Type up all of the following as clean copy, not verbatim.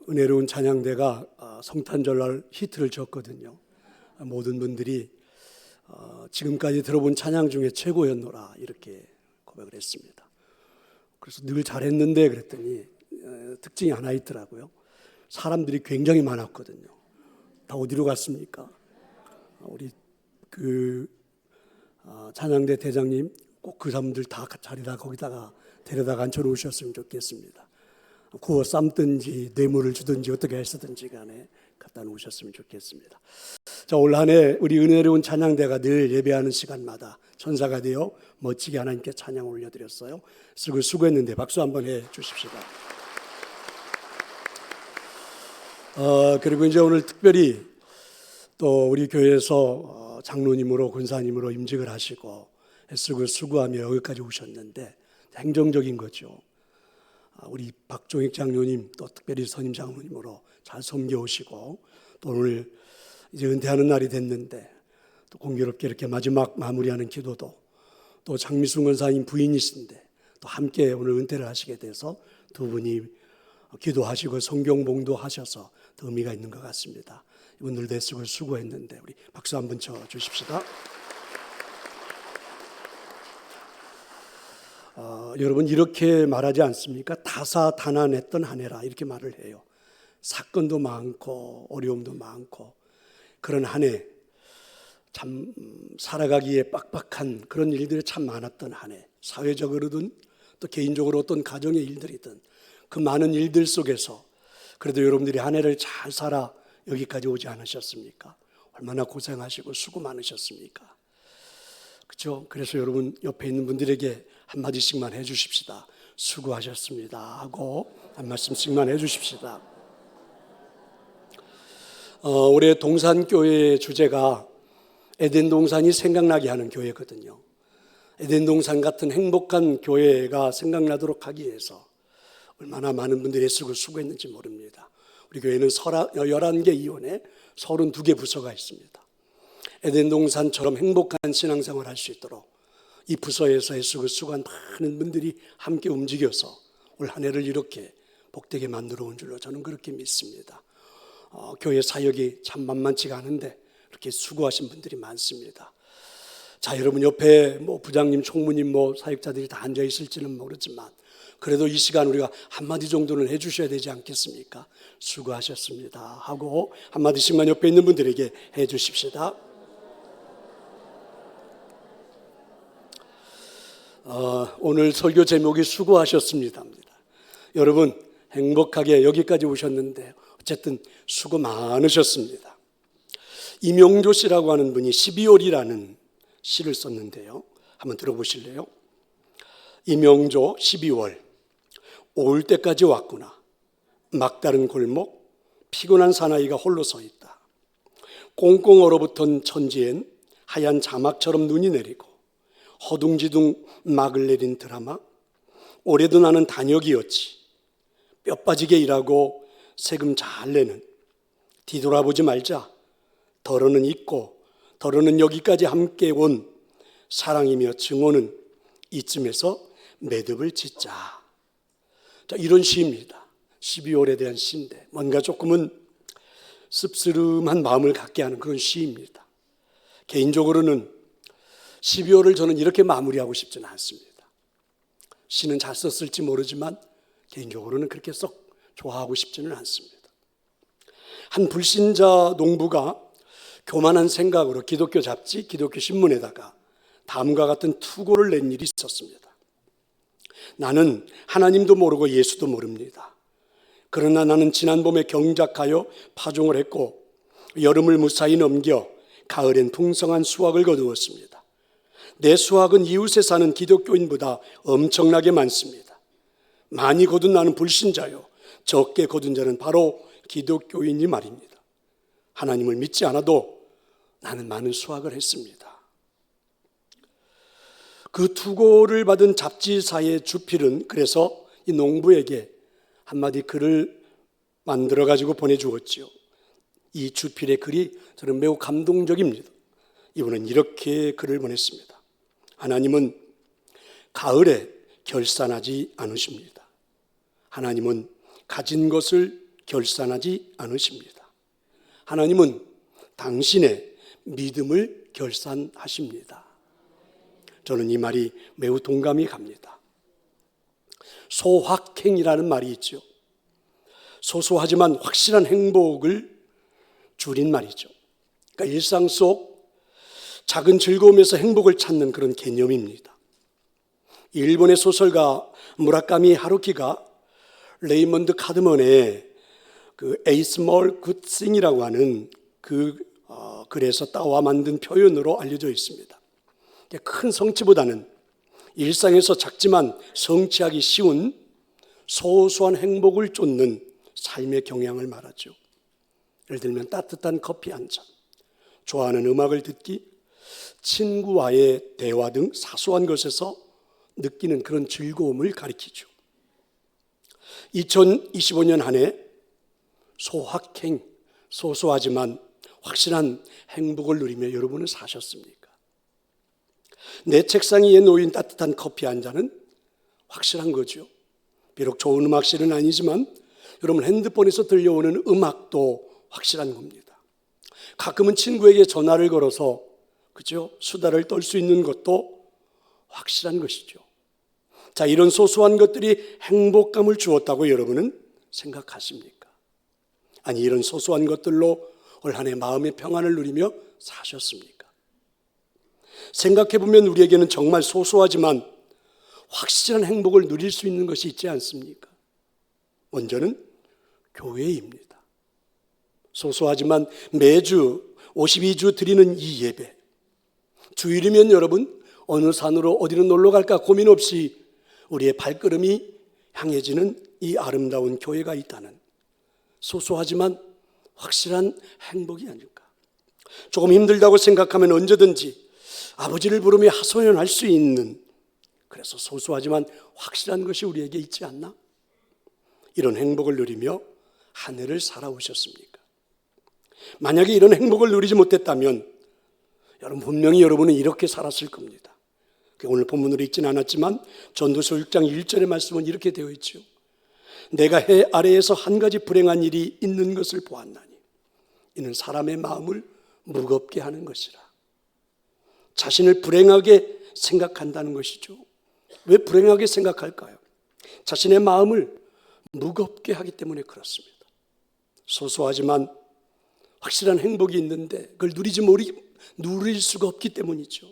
은혜로운 찬양대가 성탄절날 히트를 쳤거든요. 모든 분들이 지금까지 들어본 찬양 중에 최고였노라 이렇게 고백을 했습니다. 그래서 늘 잘했는데 그랬더니 특징이 하나 있더라고요. 사람들이 굉장히 많았거든요. 다 어디로 갔습니까? 우리 찬양대 대장님 꼭 그 사람들 다 자리다 거기다가 데려다가 앉혀놓으셨으면 좋겠습니다. 구워 삶든지 뇌물을 주든지 어떻게 했었든지 간에 갖다 놓으셨으면 좋겠습니다. 자, 올 한 해 우리 은혜로운 찬양대가 늘 예배하는 시간마다 천사가 되어 멋지게 하나님께 찬양 올려드렸어요. 수고했는데 박수 한번 해 주십시다. 그리고 이제 오늘 특별히 또 우리 교회에서 장로님으로 권사님으로 임직을 하시고 애쓰고 수고하며 여기까지 오셨는데 행정적인 거죠. 우리 박종익 장로님 또 특별히 선임 장로님으로 잘 섬겨오시고 또 오늘 이제 은퇴하는 날이 됐는데 또 공교롭게 이렇게 마지막 마무리하는 기도도 또 장미순 권사님 부인이신데 또 함께 오늘 은퇴를 하시게 돼서 두 분이 기도하시고 성경봉도 하셔서 더 의미가 있는 것 같습니다. 이분들도 애쓰고 수고했는데 우리 박수 한번 쳐 주십시다. 여러분 이렇게 말하지 않습니까? 다사다난했던 한 해라 이렇게 말을 해요. 사건도 많고 어려움도 많고 그런 한 해 참 살아가기에 빡빡한 그런 일들이 참 많았던 한 해, 사회적으로든 또 개인적으로 어떤 가정의 일들이든 그 많은 일들 속에서 그래도 여러분들이 한 해를 잘 살아 여기까지 오지 않으셨습니까? 얼마나 고생하시고 수고 많으셨습니까? 그렇죠? 그래서 여러분 옆에 있는 분들에게 한마디씩만 해주십시다. 수고하셨습니다 하고 한 말씀씩만 해주십시다. 올해 동산교회의 주제가 에덴 동산이 생각나게 하는 교회거든요. 에덴 동산 같은 행복한 교회가 생각나도록 하기 위해서 얼마나 많은 분들이 애쓰고 수고했는지 모릅니다. 우리 교회는 11개 이원에 32개 부서가 있습니다. 에덴 동산처럼 행복한 신앙생활을 할 수 있도록 이 부서에서 애쓰고 수고한 많은 분들이 함께 움직여서 올 한 해를 이렇게 복되게 만들어 온 줄로 저는 그렇게 믿습니다. 교회 사역이 참 만만치가 않은데 그렇게 수고하신 분들이 많습니다. 자, 여러분 옆에 부장님, 총무님, 사역자들이 다 앉아 있을지는 모르지만 그래도 이 시간 우리가 한마디 정도는 해주셔야 되지 않겠습니까? 수고하셨습니다 하고 한마디씩만 옆에 있는 분들에게 해주십시다. 오늘 설교 제목이 수고하셨습니다입니다. 여러분 행복하게 여기까지 오셨는데 어쨌든 수고 많으셨습니다. 이명조 씨라고 하는 분이 12월이라는 시를 썼는데요. 한번 들어보실래요? 이명조 12월. 올 때까지 왔구나. 막다른 골목 피곤한 사나이가 홀로 서 있다. 꽁꽁 얼어붙은 천지엔 하얀 자막처럼 눈이 내리고 허둥지둥 막을 내린 드라마. 올해도 나는 단역이었지. 뼈 빠지게 일하고 세금 잘 내는. 뒤돌아보지 말자. 더러는 있고 더러는 여기까지 함께 온 사랑이며 증오는 이쯤에서 매듭을 짓자. 자, 이런 시입니다. 12월에 대한 시인데 뭔가 조금은 씁쓸한 마음을 갖게 하는 그런 시입니다. 개인적으로는 12월을 저는 이렇게 마무리하고 싶지는 않습니다. 시는 잘 썼을지 모르지만 개인적으로는 그렇게 썩 좋아하고 싶지는 않습니다. 한 불신자 농부가 교만한 생각으로 기독교 잡지, 기독교 신문에다가 다음과 같은 투고를 낸 일이 있었습니다. 나는 하나님도 모르고 예수도 모릅니다. 그러나 나는 지난 봄에 경작하여 파종을 했고 여름을 무사히 넘겨 가을엔 풍성한 수확을 거두었습니다. 내 수확은 이웃에 사는 기독교인보다 엄청나게 많습니다. 많이 거둔 나는 불신자요, 적게 거둔 자는 바로 기독교인이 말입니다. 하나님을 믿지 않아도 나는 많은 수확을 했습니다. 그 투고를 받은 잡지사의 주필은 그래서 이 농부에게 한마디 글을 만들어 가지고 보내주었지요. 이 주필의 글이 저는 매우 감동적입니다. 이분은 이렇게 글을 보냈습니다. 하나님은 가을에 결산하지 않으십니다. 하나님은 가진 것을 결산하지 않으십니다. 하나님은 당신의 믿음을 결산하십니다. 저는 이 말이 매우 동감이 갑니다. 소확행이라는 말이 있죠. 소소하지만 확실한 행복을 줄인 말이죠. 그러니까 일상 속 작은 즐거움에서 행복을 찾는 그런 개념입니다. 일본의 소설가 무라카미 하루키가 레이먼드 카드먼의 그 A Small Good Thing이라고 하는 그 글에서 따와 만든 표현으로 알려져 있습니다. 큰 성취보다는 일상에서 작지만 성취하기 쉬운 소소한 행복을 쫓는 삶의 경향을 말하죠. 예를 들면 따뜻한 커피 한 잔, 좋아하는 음악을 듣기, 친구와의 대화 등 사소한 것에서 느끼는 그런 즐거움을 가리키죠. 2025년 한 해 소확행, 소소하지만 확실한 행복을 누리며 여러분은 사셨습니까? 내 책상 위에 놓인 따뜻한 커피 한 잔은 확실한 거죠. 비록 좋은 음악실은 아니지만 여러분 핸드폰에서 들려오는 음악도 확실한 겁니다. 가끔은 친구에게 전화를 걸어서 그죠? 수다를 떨 수 있는 것도 확실한 것이죠. 자, 이런 소소한 것들이 행복감을 주었다고 여러분은 생각하십니까? 아니, 이런 소소한 것들로 올 한 해 마음의 평안을 누리며 사셨습니까? 생각해보면 우리에게는 정말 소소하지만 확실한 행복을 누릴 수 있는 것이 있지 않습니까? 먼저는 교회입니다. 소소하지만 매주 52주 드리는 이 예배, 주일이면 여러분 어느 산으로 어디로 놀러 갈까 고민 없이 우리의 발걸음이 향해지는 이 아름다운 교회가 있다는 소소하지만 확실한 행복이 아닐까. 조금 힘들다고 생각하면 언제든지 아버지를 부르며 하소연할 수 있는, 그래서 소소하지만 확실한 것이 우리에게 있지 않나? 이런 행복을 누리며 한 해를 살아오셨습니까? 만약에 이런 행복을 누리지 못했다면 여러분 분명히 여러분은 이렇게 살았을 겁니다. 오늘 본문으로 읽진 않았지만 전도서 6장 1절의 말씀은 이렇게 되어 있죠. 내가 해 아래에서 한 가지 불행한 일이 있는 것을 보았나니 이는 사람의 마음을 무겁게 하는 것이라. 자신을 불행하게 생각한다는 것이죠. 왜 불행하게 생각할까요? 자신의 마음을 무겁게 하기 때문에 그렇습니다. 소소하지만 확실한 행복이 있는데 그걸 누릴 수가 없기 때문이죠.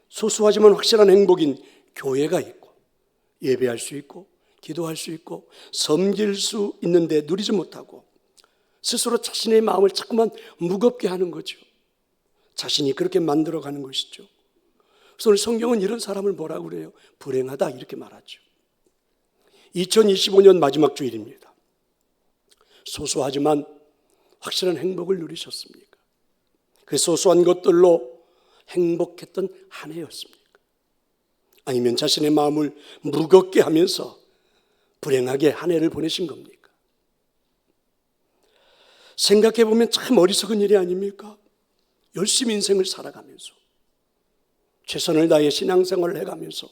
소소하지만 확실한 행복인 교회가 있고 예배할 수 있고 기도할 수 있고 섬길 수 있는데 누리지 못하고 스스로 자신의 마음을 자꾸만 무겁게 하는 거죠. 자신이 그렇게 만들어가는 것이죠. 그래서 오늘 성경은 이런 사람을 뭐라고 그래요? 불행하다 이렇게 말하죠. 2025년 마지막 주일입니다. 소소하지만 확실한 행복을 누리셨습니까? 그 소소한 것들로 행복했던 한 해였습니까? 아니면 자신의 마음을 무겁게 하면서 불행하게 한 해를 보내신 겁니까? 생각해보면 참 어리석은 일이 아닙니까? 열심히 인생을 살아가면서 최선을 다해 신앙생활을 해가면서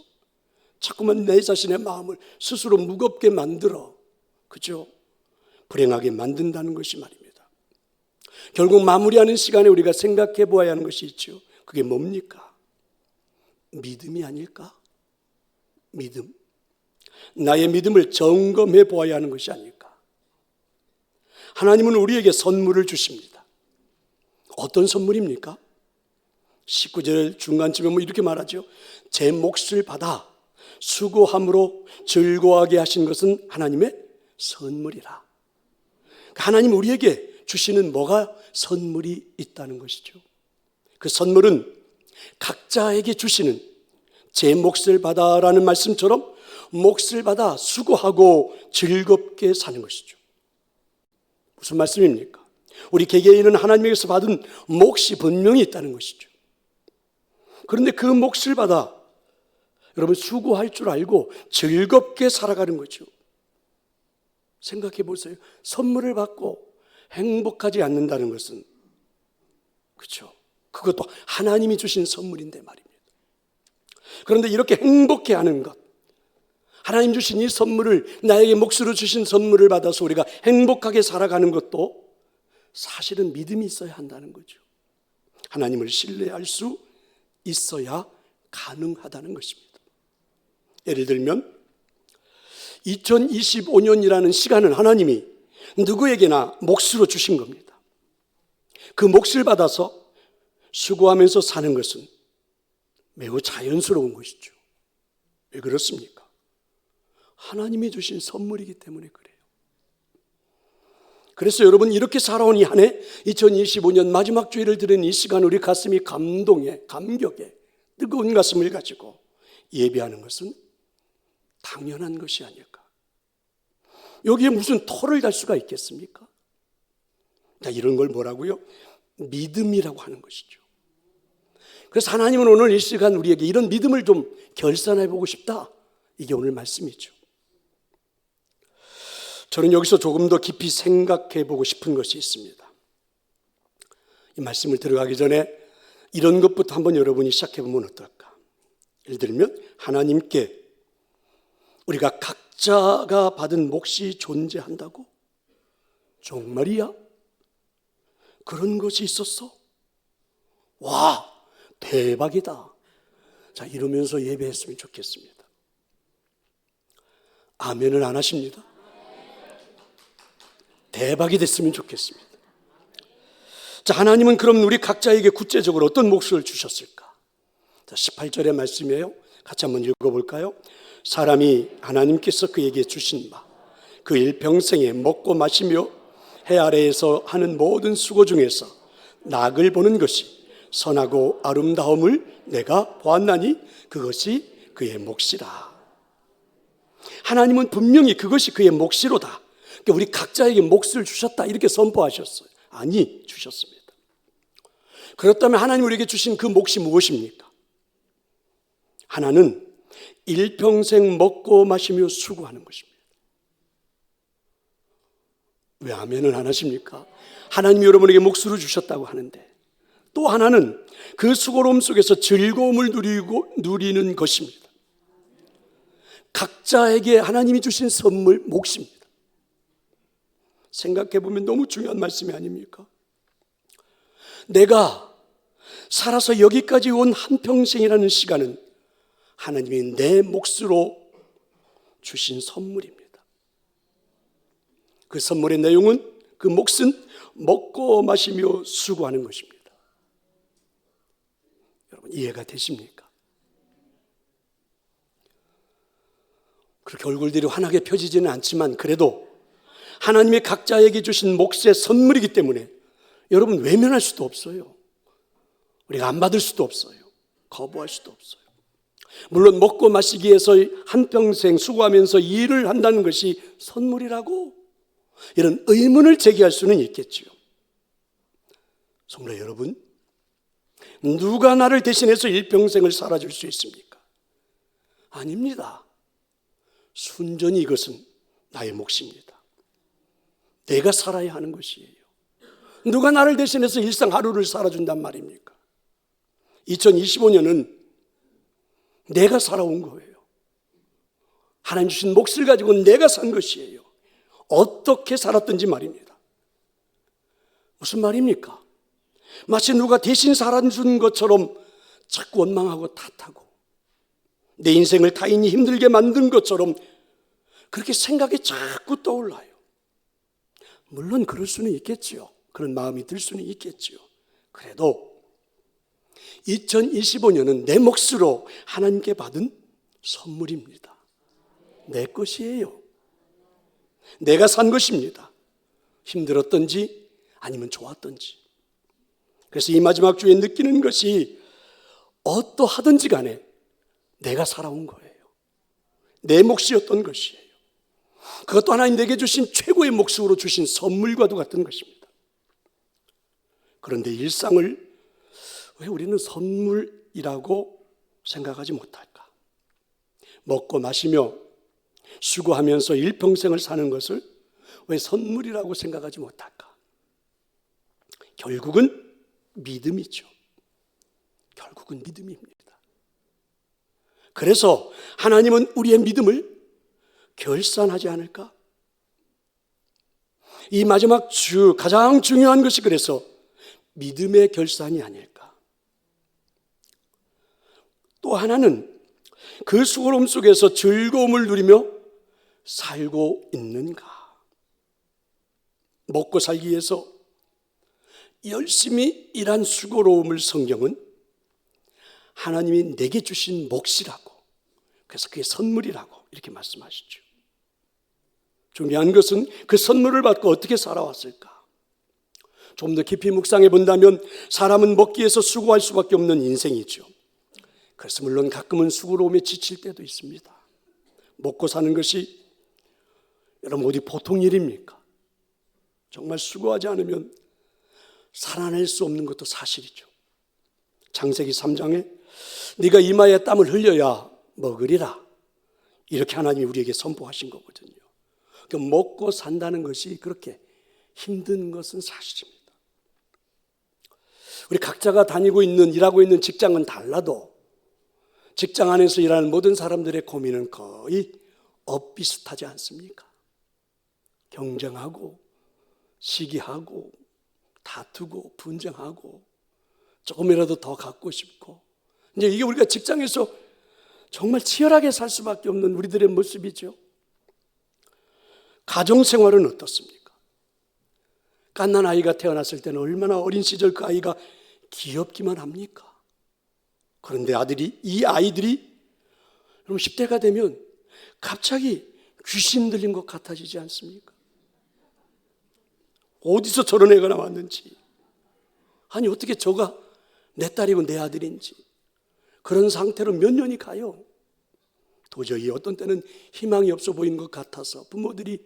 자꾸만 내 자신의 마음을 스스로 무겁게 만들어 그죠? 불행하게 만든다는 것이 말입니다. 결국 마무리하는 시간에 우리가 생각해 보아야 하는 것이 있죠. 그게 뭡니까? 믿음이 아닐까? 믿음. 나의 믿음을 점검해 보아야 하는 것이 아닐까? 하나님은 우리에게 선물을 주십니다. 어떤 선물입니까? 19절 중간쯤에 이렇게 말하죠. 제 몫을 받아 수고함으로 즐거워하게 하신 것은 하나님의 선물이라. 하나님 우리에게 주시는 뭐가 선물이 있다는 것이죠. 그 선물은 각자에게 주시는 제 몫을 받아라는 말씀처럼 몫을 받아 수고하고 즐겁게 사는 것이죠. 무슨 말씀입니까? 우리 개개인은 하나님에게서 받은 몫이 분명히 있다는 것이죠. 그런데 그 몫을 받아 여러분 수고할 줄 알고 즐겁게 살아가는 거죠. 생각해 보세요. 선물을 받고 행복하지 않는다는 것은 그렇죠. 그것도 하나님이 주신 선물인데 말입니다. 그런데 이렇게 행복해 하는 것, 하나님 주신 이 선물을, 나에게 몫으로 주신 선물을 받아서 우리가 행복하게 살아가는 것도 사실은 믿음이 있어야 한다는 거죠. 하나님을 신뢰할 수 있어야 가능하다는 것입니다. 예를 들면 2025년이라는 시간은 하나님이 누구에게나 몫으로 주신 겁니다. 그 몫을 받아서 수고하면서 사는 것은 매우 자연스러운 것이죠. 왜 그렇습니까? 하나님이 주신 선물이기 때문에 그래요. 그래서 여러분, 이렇게 살아온 이 한 해 2025년 마지막 주일을 들은 이 시간, 우리 가슴이 감동에, 감격에 뜨거운 가슴을 가지고 예배하는 것은 당연한 것이 아닐까. 여기에 무슨 털을 달 수가 있겠습니까? 이런 걸 뭐라고요? 믿음이라고 하는 것이죠. 그래서 하나님은 오늘 이 시간 우리에게 이런 믿음을 좀 결산해 보고 싶다. 이게 오늘 말씀이죠. 저는 여기서 조금 더 깊이 생각해 보고 싶은 것이 있습니다. 이 말씀을 들어가기 전에 이런 것부터 한번 여러분이 시작해 보면 어떨까? 예를 들면 하나님께 우리가 각자가 받은 몫이 존재한다고? 정말이야? 그런 것이 있었어? 와, 대박이다. 자, 이러면서 예배했으면 좋겠습니다. 아멘을 안 하십니다. 대박이 됐으면 좋겠습니다. 자, 하나님은 그럼 우리 각자에게 구체적으로 어떤 몫을 주셨을까? 자, 18절의 말씀이에요. 같이 한번 읽어볼까요? 사람이 하나님께서 그에게 주신 바, 그 일평생에 먹고 마시며 해 아래에서 하는 모든 수고 중에서 낙을 보는 것이 선하고 아름다움을 내가 보았나니 그것이 그의 몫이라. 하나님은 분명히 그것이 그의 몫이로다. 그러니까 우리 각자에게 몫을 주셨다, 이렇게 선포하셨어요. 아니, 주셨습니다. 그렇다면 하나님 우리에게 주신 그 몫이 무엇입니까? 하나는 일평생 먹고 마시며 수고하는 것입니다. 왜 아멘은 안 하십니까? 하나님이 여러분에게 몫으로 주셨다고 하는데, 또 하나는 그 수고로움 속에서 즐거움을 누리는 것입니다. 각자에게 하나님이 주신 선물, 몫입니다. 생각해 보면 너무 중요한 말씀이 아닙니까? 내가 살아서 여기까지 온 한평생이라는 시간은 하나님이 내 몫으로 주신 선물입니다. 그 선물의 내용은, 그 몫은 먹고 마시며 수고하는 것입니다. 여러분, 이해가 되십니까? 그렇게 얼굴들이 환하게 펴지지는 않지만 그래도 하나님의 각자에게 주신 몫의 선물이기 때문에 여러분, 외면할 수도 없어요. 우리가 안 받을 수도 없어요. 거부할 수도 없어요. 물론 먹고 마시기 위해서 한평생 수고하면서 일을 한다는 것이 선물이라고? 이런 의문을 제기할 수는 있겠지요. 성도 여러분, 누가 나를 대신해서 일평생을 살아줄 수 있습니까? 아닙니다. 순전히 이것은 나의 몫입니다. 내가 살아야 하는 것이에요. 누가 나를 대신해서 일상 하루를 살아준단 말입니까? 2025년은 내가 살아온 거예요. 하나님 주신 몫을 가지고 내가 산 것이에요. 어떻게 살았든지 말입니다. 무슨 말입니까? 마치 누가 대신 살아준 것처럼 자꾸 원망하고 탓하고 내 인생을 타인이 힘들게 만든 것처럼 그렇게 생각이 자꾸 떠올라요. 물론 그럴 수는 있겠지요. 그런 마음이 들 수는 있겠지요. 그래도 2025년은 내 몫으로 하나님께 받은 선물입니다. 내 것이에요. 내가 산 것입니다. 힘들었던지 아니면 좋았던지. 그래서 이 마지막 주에 느끼는 것이 어떠하든지 간에 내가 살아온 거예요. 내 몫이었던 것이에요. 그것도 하나님 내게 주신 최고의 몫으로 주신 선물과도 같은 것입니다. 그런데 일상을 왜 우리는 선물이라고 생각하지 못할까? 먹고 마시며 수고하면서 일평생을 사는 것을 왜 선물이라고 생각하지 못할까? 결국은 믿음이죠. 결국은 믿음입니다. 그래서 하나님은 우리의 믿음을 결산하지 않을까? 이 마지막 주 가장 중요한 것이 그래서 믿음의 결산이 아닐까? 또 하나는 그 수고로움 속에서 즐거움을 누리며 살고 있는가? 먹고 살기 위해서 열심히 일한 수고로움을 성경은 하나님이 내게 주신 몫이라고, 그래서 그게 선물이라고 이렇게 말씀하시죠. 중요한 것은 그 선물을 받고 어떻게 살아왔을까? 좀 더 깊이 묵상해 본다면 사람은 먹기 위해서 수고할 수밖에 없는 인생이죠. 그래서 물론 가끔은 수고로움에 지칠 때도 있습니다. 먹고 사는 것이 여러분 어디 보통 일입니까? 정말 수고하지 않으면 살아낼 수 없는 것도 사실이죠. 창세기 3장에 네가 이마에 땀을 흘려야 먹으리라, 이렇게 하나님이 우리에게 선포하신 거거든요. 그러니까 먹고 산다는 것이 그렇게 힘든 것은 사실입니다. 우리 각자가 다니고 있는, 일하고 있는 직장은 달라도 직장 안에서 일하는 모든 사람들의 고민은 거의 비슷하지 않습니까? 경쟁하고 시기하고 다투고 분쟁하고 조금이라도 더 갖고 싶고, 이제 이게 우리가 직장에서 정말 치열하게 살 수밖에 없는 우리들의 모습이죠. 가정생활은 어떻습니까? 갓난 아이가 태어났을 때는 얼마나 어린 시절 그 아이가 귀엽기만 합니까? 그런데 이 아이들이 여러분 10대가 되면 갑자기 귀신 들린 것 같아지지 않습니까? 어디서 저런 애가 나왔는지, 아니 어떻게 저가 내 딸이고 내 아들인지, 그런 상태로 몇 년이 가요. 도저히 어떤 때는 희망이 없어 보이는 것 같아서 부모들이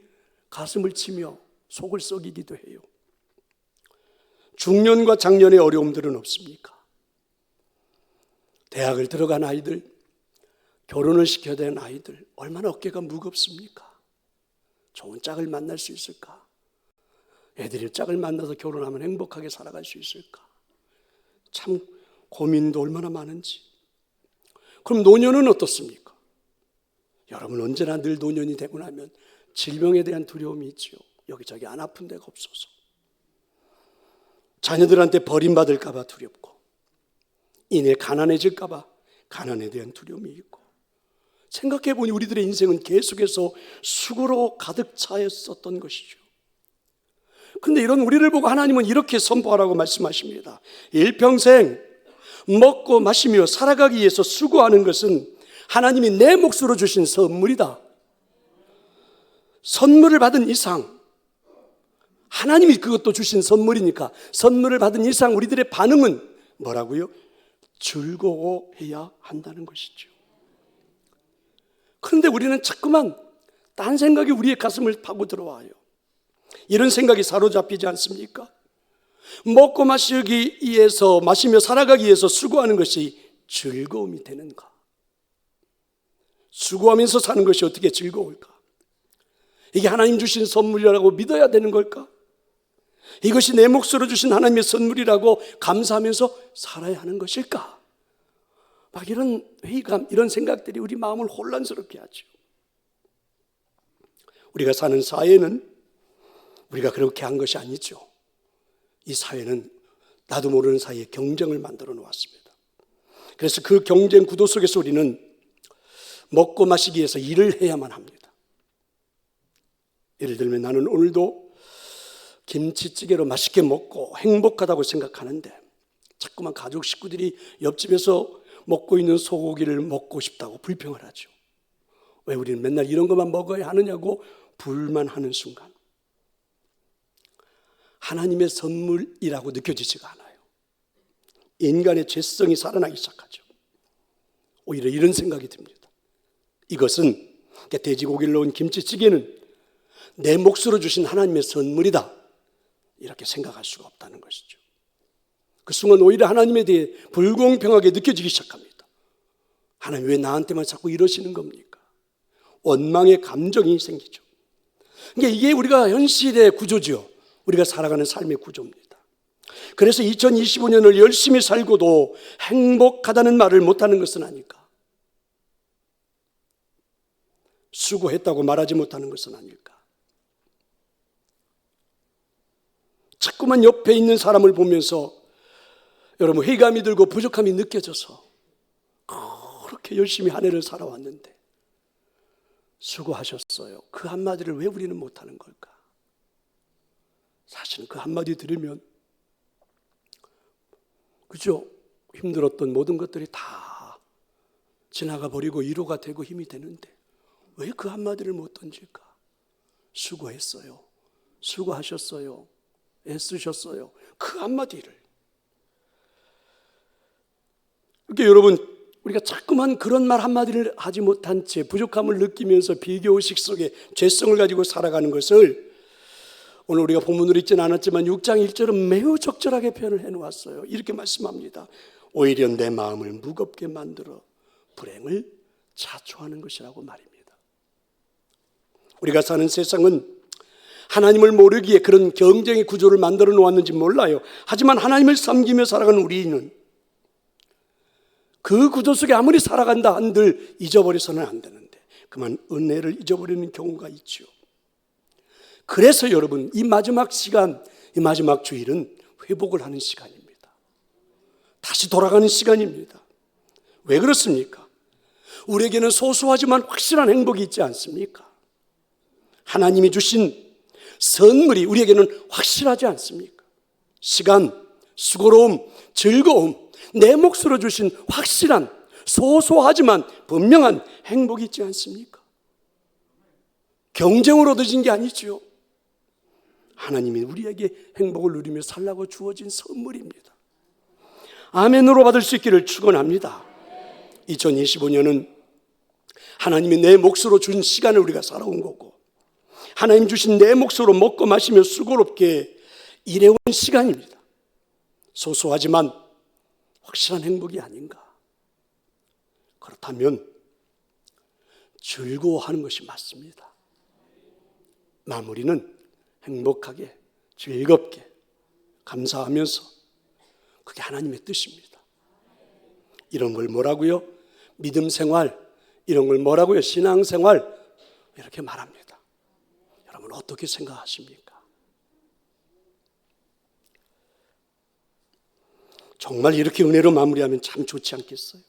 가슴을 치며 속을 썩이기도 해요. 중년과 장년의 어려움들은 없습니까? 대학을 들어간 아이들, 결혼을 시켜야 되는 아이들, 얼마나 어깨가 무겁습니까? 좋은 짝을 만날 수 있을까? 애들이 짝을 만나서 결혼하면 행복하게 살아갈 수 있을까? 참 고민도 얼마나 많은지. 그럼 노년은 어떻습니까? 여러분 언제나 늘 노년이 되고 나면 질병에 대한 두려움이 있죠. 여기저기 안 아픈 데가 없어서. 자녀들한테 버림받을까 봐 두렵고, 이내 가난해질까 봐 가난에 대한 두려움이 있고, 생각해 보니 우리들의 인생은 계속해서 수고로 가득 차였었던 것이죠. 그런데 이런 우리를 보고 하나님은 이렇게 선포하라고 말씀하십니다. 일평생 먹고 마시며 살아가기 위해서 수고하는 것은 하나님이 내 몫으로 주신 선물이다. 선물을 받은 이상, 하나님이 그것도 주신 선물이니까 선물을 받은 이상 우리들의 반응은 뭐라고요? 즐거워해야 한다는 것이죠. 그런데 우리는 자꾸만 딴 생각이 우리의 가슴을 파고 들어와요. 이런 생각이 사로잡히지 않습니까? 먹고 마시기 위해서, 마시며 살아가기 위해서 수고하는 것이 즐거움이 되는가? 수고하면서 사는 것이 어떻게 즐거울까? 이게 하나님 주신 선물이라고 믿어야 되는 걸까? 이것이 내 몫으로 주신 하나님의 선물이라고 감사하면서 살아야 하는 것일까? 막 이런 회의감, 이런 생각들이 우리 마음을 혼란스럽게 하죠. 우리가 사는 사회는 우리가 그렇게 한 것이 아니죠. 이 사회는 나도 모르는 사이에 경쟁을 만들어 놓았습니다. 그래서 그 경쟁 구도 속에서 우리는 먹고 마시기 위해서 일을 해야만 합니다. 예를 들면 나는 오늘도 김치찌개로 맛있게 먹고 행복하다고 생각하는데 자꾸만 가족 식구들이 옆집에서 먹고 있는 소고기를 먹고 싶다고 불평을 하죠. 왜 우리는 맨날 이런 것만 먹어야 하느냐고 불만하는 순간 하나님의 선물이라고 느껴지지가 않아요. 인간의 죄성이 살아나기 시작하죠. 오히려 이런 생각이 듭니다. 이것은 돼지고기를 넣은 김치찌개는 내 몫으로 주신 하나님의 선물이다, 이렇게 생각할 수가 없다는 것이죠. 그 순간 오히려 하나님에 대해 불공평하게 느껴지기 시작합니다. 하나님 왜 나한테만 자꾸 이러시는 겁니까? 원망의 감정이 생기죠. 그러니까 이게 우리가 현실의 구조죠. 우리가 살아가는 삶의 구조입니다. 그래서 2025년을 열심히 살고도 행복하다는 말을 못하는 것은 아닐까? 수고했다고 말하지 못하는 것은 아닐까? 자꾸만 옆에 있는 사람을 보면서 여러분 회의감이 들고 부족함이 느껴져서 그렇게 열심히 한 해를 살아왔는데 수고하셨어요. 그 한마디를 왜 우리는 못하는 걸까? 사실은 그 한마디 들으면 그죠? 힘들었던 모든 것들이 다 지나가 버리고 위로가 되고 힘이 되는데 왜 그 한마디를 못 던질까? 수고했어요. 수고하셨어요. 애쓰셨어요. 그 한마디를. 그러니까 여러분 우리가 자꾸만 그런 말 한마디를 하지 못한 채 부족함을 느끼면서 비교의식 속에 죄성을 가지고 살아가는 것을 오늘 우리가 본문으로 읽지는 않았지만 6장 1절은 매우 적절하게 표현을 해놓았어요. 이렇게 말씀합니다. 오히려 내 마음을 무겁게 만들어 불행을 자초하는 것이라고 말입니다. 우리가 사는 세상은 하나님을 모르기에 그런 경쟁의 구조를 만들어 놓았는지 몰라요. 하지만 하나님을 섬기며 살아가는 우리는 그 구조 속에 아무리 살아간다 한들 잊어버려서는 안 되는데 그만 은혜를 잊어버리는 경우가 있죠. 그래서 여러분 이 마지막 시간, 이 마지막 주일은 회복을 하는 시간입니다. 다시 돌아가는 시간입니다. 왜 그렇습니까? 우리에게는 소소하지만 확실한 행복이 있지 않습니까? 하나님이 주신 선물이 우리에게는 확실하지 않습니까? 시간, 수고로움, 즐거움, 내 몫으로 주신 확실한 소소하지만 분명한 행복이 있지 않습니까? 경쟁으로 얻어진 게 아니죠. 하나님이 우리에게 행복을 누리며 살라고 주어진 선물입니다. 아멘으로 받을 수 있기를 축원합니다. 2025년은 하나님이 내 몫으로 준 시간을 우리가 살아온 거고 하나님 주신 내 몫으로 먹고 마시며 수고롭게 일해온 시간입니다. 소소하지만 확실한 행복이 아닌가? 그렇다면 즐거워하는 것이 맞습니다. 마무리는 행복하게, 즐겁게, 감사하면서 그게 하나님의 뜻입니다. 이런 걸 뭐라고요? 믿음 생활, 이런 걸 뭐라고요? 신앙 생활, 이렇게 말합니다. 여러분 어떻게 생각하십니까? 정말 이렇게 은혜로 마무리하면 참 좋지 않겠어요?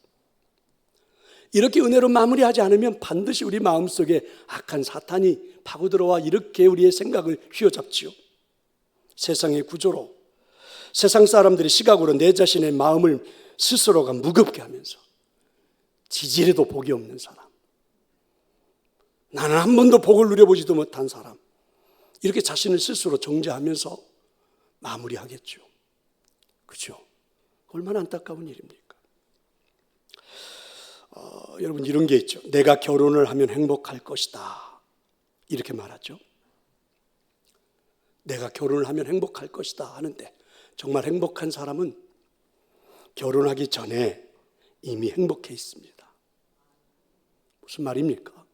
이렇게 은혜로 마무리하지 않으면 반드시 우리 마음속에 악한 사탄이 파고들어와 이렇게 우리의 생각을 휘어잡지요. 세상의 구조로 세상 사람들이 시각으로 내 자신의 마음을 스스로가 무겁게 하면서 지지리도 복이 없는 사람, 나는 한 번도 복을 누려보지도 못한 사람, 이렇게 자신을 스스로 정죄하면서 마무리하겠죠. 그렇죠? 얼마나 안타까운 일입니까? 여러분 이런 게 있죠. 내가 결혼을 하면 행복할 것이다 이렇게 말하죠. 내가 결혼을 하면 행복할 것이다 하는데 정말 행복한 사람은 결혼하기 전에 이미 행복해 있습니다. 무슨 말입니까?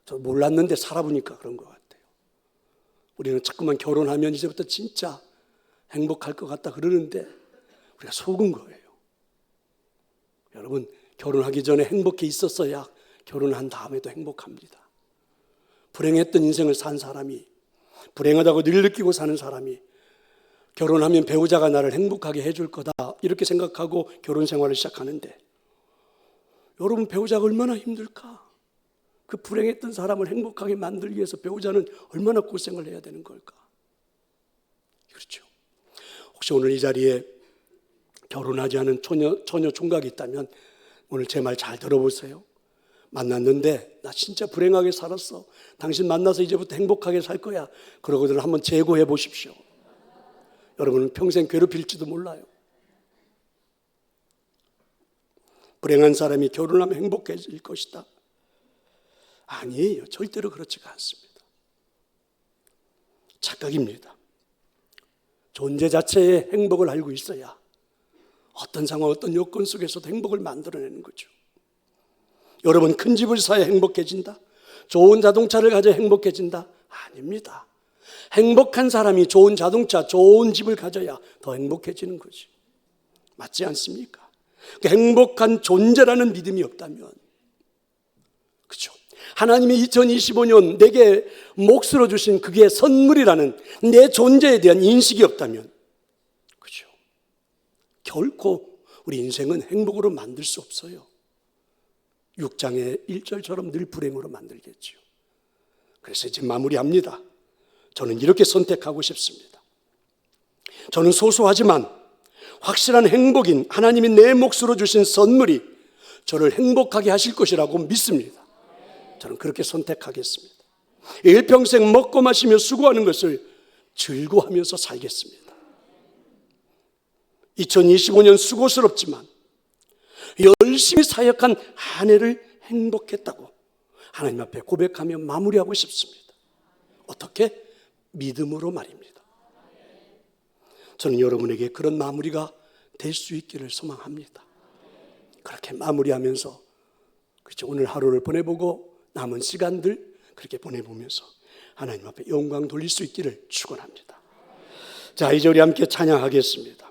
저 몰랐는데 살아보니까 그런 것 같아요. 우리는 자꾸만 결혼하면 이제부터 진짜 행복할 것 같다 그러는데 우리가 속은 거예요. 여러분 결혼하기 전에 행복해 있었어야 결혼한 다음에도 행복합니다. 불행했던 인생을 산 사람이, 불행하다고 늘 느끼고 사는 사람이 결혼하면 배우자가 나를 행복하게 해줄 거다 이렇게 생각하고 결혼 생활을 시작하는데 여러분 배우자가 얼마나 힘들까? 그 불행했던 사람을 행복하게 만들기 위해서 배우자는 얼마나 고생을 해야 되는 걸까? 그렇죠. 혹시 오늘 이 자리에 결혼하지 않은 처녀 총각이 있다면 오늘 제 말 잘 들어보세요. 만났는데 나 진짜 불행하게 살았어. 당신 만나서 이제부터 행복하게 살 거야. 그러고들 한번 재고해 보십시오. 여러분은 평생 괴롭힐지도 몰라요. 불행한 사람이 결혼하면 행복해질 것이다. 아니에요. 절대로 그렇지가 않습니다. 착각입니다. 존재 자체의 행복을 알고 있어야 어떤 상황, 어떤 여건 속에서도 행복을 만들어내는 거죠. 여러분 큰 집을 사야 행복해진다? 좋은 자동차를 가져야 행복해진다? 아닙니다. 행복한 사람이 좋은 자동차, 좋은 집을 가져야 더 행복해지는 거지. 맞지 않습니까? 행복한 존재라는 믿음이 없다면, 그렇죠? 하나님이 2025년 내게 몫으로 주신 그게 선물이라는 내 존재에 대한 인식이 없다면, 그죠? 결코 우리 인생은 행복으로 만들 수 없어요. 6장의 1절처럼 늘 불행으로 만들겠죠. 그래서 이제 마무리합니다. 저는 이렇게 선택하고 싶습니다. 저는 소소하지만 확실한 행복인 하나님이 내 몫으로 주신 선물이 저를 행복하게 하실 것이라고 믿습니다. 저는 그렇게 선택하겠습니다. 일평생 먹고 마시며 수고하는 것을 즐거워하면서 살겠습니다. 2025년 수고스럽지만 열심히 사역한 한 해를 행복했다고 하나님 앞에 고백하며 마무리하고 싶습니다. 어떻게? 믿음으로 말입니다. 저는 여러분에게 그런 마무리가 될 수 있기를 소망합니다. 그렇게 마무리하면서, 그렇죠, 오늘 하루를 보내보고 남은 시간들 그렇게 보내보면서 하나님 앞에 영광 돌릴 수 있기를 축원합니다. 자, 이제 우리 함께 찬양하겠습니다.